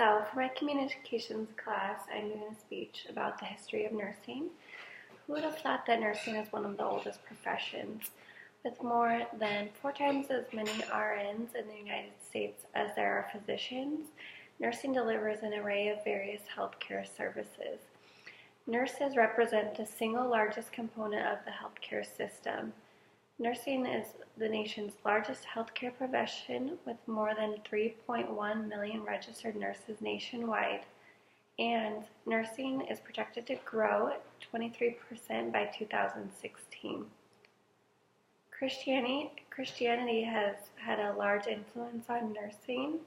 So, for my communications class, I'm doing a speech about the history of nursing. Who would have thought that nursing is one of the oldest professions? With more than 4 times as many RNs in the United States as there are physicians, nursing delivers an array of various healthcare services. Nurses represent the single largest component of the healthcare system. Nursing is the nation's largest healthcare profession with more than 3.1 million registered nurses nationwide, and nursing is projected to grow 23% by 2016. Christianity has had a large influence on nursing,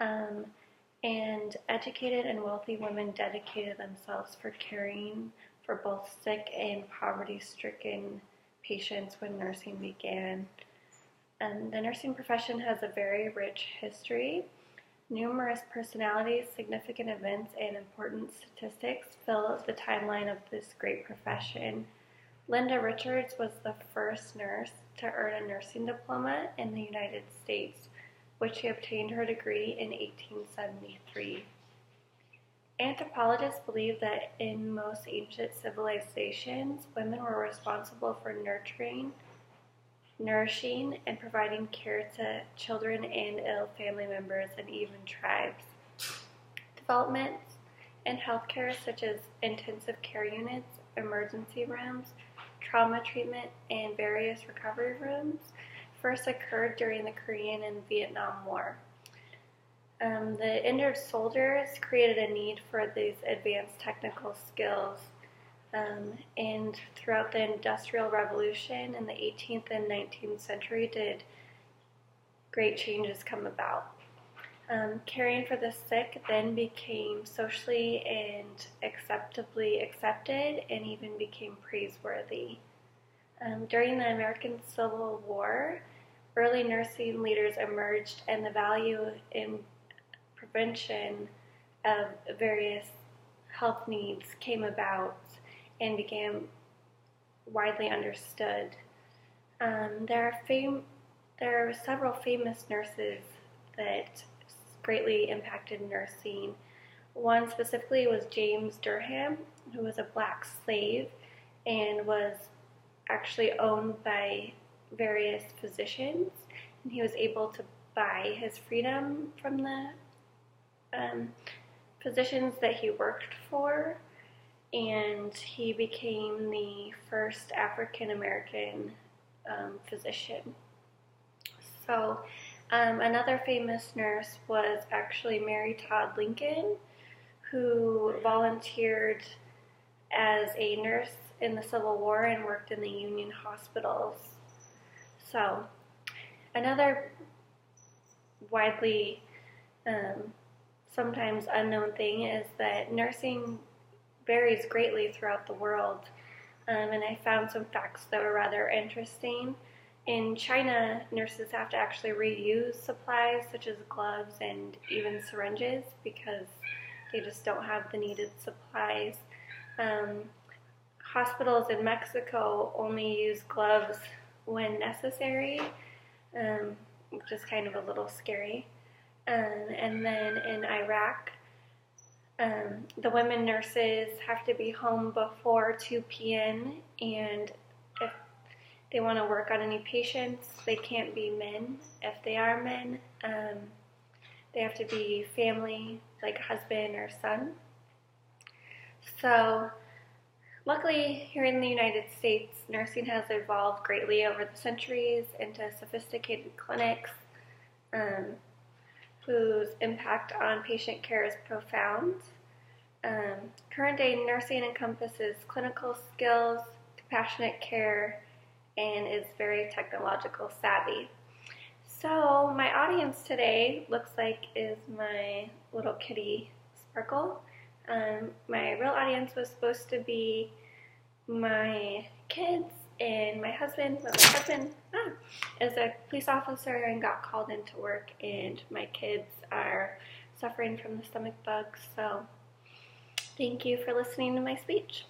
and educated and wealthy women dedicated themselves for caring for both sick and poverty-stricken patients when nursing began. And the nursing profession has a very rich history. Numerous personalities, significant events, and important statistics fill the timeline of this great profession. Linda Richards was the first nurse to earn a nursing diploma in the United States, which she obtained her degree in 1873. Anthropologists believe that in most ancient civilizations, women were responsible for nourishing, and providing care to children and ill family members and even tribes. Developments in healthcare such as intensive care units, emergency rooms, trauma treatment, and various recovery rooms first occurred during the Korean and Vietnam War. The injured soldiers created a need for these advanced technical skills, and throughout the Industrial Revolution in the 18th and 19th century did great changes come about. Caring for the sick then became socially and acceptably accepted and even became praiseworthy. During the American Civil War, early nursing leaders emerged, and the value in prevention of various health needs came about and became widely understood. There are several famous nurses that greatly impacted nursing. One specifically was James Durham, who was a black slave and was actually owned by various physicians, and he was able to buy his freedom from the physicians that he worked for, and he became the first African American physician. So another famous nurse was actually Mary Todd Lincoln, who volunteered as a nurse in the Civil War and worked in the Union hospitals. So another widely sometimes unknown thing is that nursing varies greatly throughout the world, and I found some facts that were rather interesting. In China, nurses have to actually reuse supplies such as gloves and even syringes because they just don't have the needed supplies. Hospitals in Mexico only use gloves when necessary, which is kind of a little scary. And then in Iraq, the women nurses have to be home before 2 p.m. and if they want to work on any patients, they can't be men. If they are men, they have to be family, like husband or son. So luckily, here in the United States, nursing has evolved greatly over the centuries into sophisticated clinics whose impact on patient care is profound. Current day nursing encompasses clinical skills, compassionate care, and is very technological savvy. So my audience today looks like is my little kitty Sparkle. My real audience was supposed to be my kids and my husband, but my husband is a police officer and got called into work, and my kids are suffering from the stomach bug. So thank you for listening to my speech.